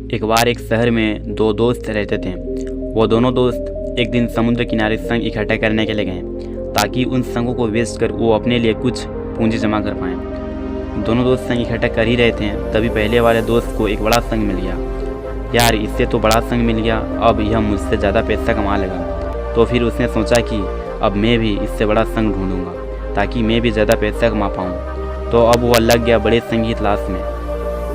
एक बार एक शहर में दो दोस्त रहते थे। वो दोनों दोस्त एक दिन समुद्र किनारे संग इकट्ठा करने के लिए गए ताकि उन संगों को बेचकर वो अपने लिए कुछ पूंजी जमा कर पाएँ। दोनों दोस्त संग इकट्ठा कर ही रहे थे, तभी पहले वाले दोस्त को एक बड़ा संग मिल गया। यार, इससे तो बड़ा संग मिल गया, अब यह मुझसे ज़्यादा पैसा कमा लेगा। तो फिर उसने सोचा कि अब मैं भी इससे बड़ा संग ढूंढूंगा ताकि मैं भी ज़्यादा पैसा कमा पाऊँ। तो अब वह लग गया बड़े संग की तलाश में।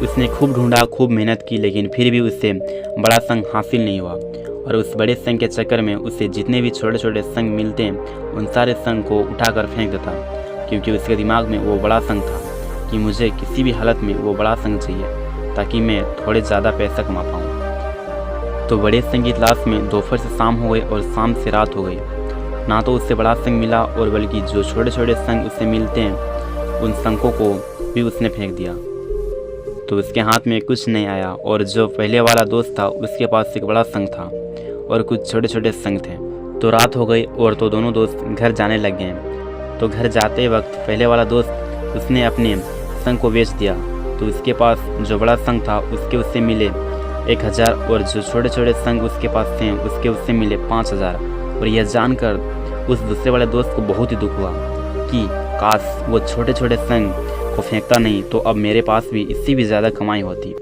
उसने खूब ढूंढा, खूब मेहनत की, लेकिन फिर भी उससे बड़ा संग हासिल नहीं हुआ। और उस बड़े संग के चक्कर में उसे जितने भी छोटे छोटे संग मिलते हैं उन सारे संग को उठाकर फेंक देता, क्योंकि उसके दिमाग में वो बड़ा संग था कि मुझे किसी भी हालत में वो बड़ा संग चाहिए ताकि मैं थोड़े ज़्यादा पैसा कमा पाऊँ। तो बड़े संग की तलाश में दोपहर से शाम हो गई और शाम से रात हो गई। ना तो उससे बड़ा संग मिला और बल्कि जो छोटे छोटे संग उससे मिलते हैं उन संगों को भी उसने फेंक दिया। तो उसके हाथ में कुछ नहीं आया और जो पहले वाला दोस्त था उसके पास एक बड़ा संग था और कुछ छोटे छोटे संग थे। तो रात हो गई और तो दोनों दोस्त घर जाने लग गए। तो घर जाते वक्त पहले वाला दोस्त उसने अपने संग को बेच दिया। तो उसके पास जो बड़ा संग था उससे मिले 1000 और जो छोटे छोटे संग उसके पास थे उससे मिले 5000। और यह जानकर उस दूसरे वाले दोस्त को बहुत ही दुख हुआ कि काश वो छोटे छोटे संग को फेंकता नहीं तो अब मेरे पास भी इससे भी ज़्यादा कमाई होती।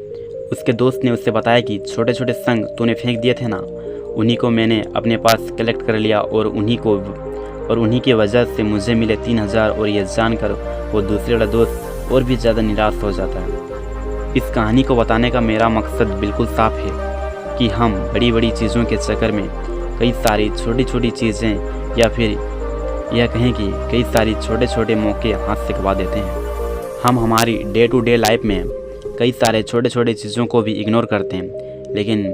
उसके दोस्त ने उससे बताया कि छोटे छोटे संग तूने फेंक दिए थे ना, उन्हीं को मैंने अपने पास कलेक्ट कर लिया और उन्हीं की वजह से मुझे मिले 3000। और यह जानकर वो दूसरे वाला दोस्त और भी ज़्यादा निराश हो जाता है। इस कहानी को बताने का मेरा मकसद बिल्कुल साफ है कि हम बड़ी बड़ी चीज़ों के चक्कर में कई सारी छोटी छोटी चीज़ें या फिर यह कहें कि कई सारी छोटे छोटे मौके हाथ से गवा देते हैं। हम हमारी डे टू डे लाइफ में कई सारे छोटे छोटे चीज़ों को भी इग्नोर करते हैं, लेकिन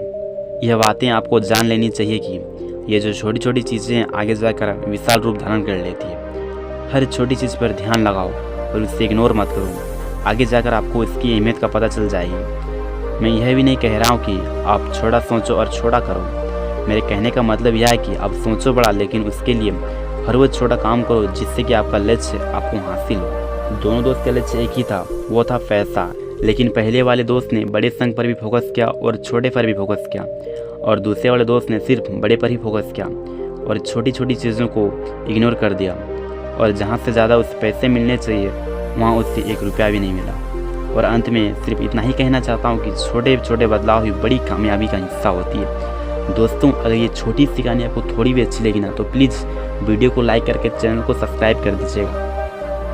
यह बातें आपको जान लेनी चाहिए कि ये जो छोटी छोटी चीज़ें आगे जाकर विशाल रूप धारण कर लेती है। हर छोटी चीज़ पर ध्यान लगाओ और उसे इग्नोर मत करो, आगे जाकर आपको इसकी अहमियत का पता चल जाएगी। मैं यह भी नहीं कह रहा हूँ कि आप छोटा सोचो और छोटा करो। मेरे कहने का मतलब यह है कि आप सोचो बड़ा, लेकिन उसके लिए हर वो छोटा काम करो जिससे कि आपका लक्ष्य आपको हासिल हो। दोनों दोस्त का लक्ष्य एक ही था, वो था पैसा। लेकिन पहले वाले दोस्त ने बड़े संग पर भी फोकस किया और छोटे पर भी फोकस किया, और दूसरे वाले दोस्त ने सिर्फ बड़े पर ही फोकस किया और छोटी छोटी चीज़ों को इग्नोर कर दिया। और जहाँ से ज़्यादा उसे पैसे मिलने चाहिए वहाँ उससे 1 रुपया भी नहीं मिला। और अंत में सिर्फ इतना ही कहना चाहता हूँ कि छोटे छोटे बदलाव ही बड़ी कामयाबी का हिस्सा होती है। दोस्तों, अगर ये छोटी सी कहानी आपको थोड़ी भी अच्छी लगी ना तो प्लीज़ वीडियो को लाइक करके चैनल को सब्सक्राइब कर दीजिएगा।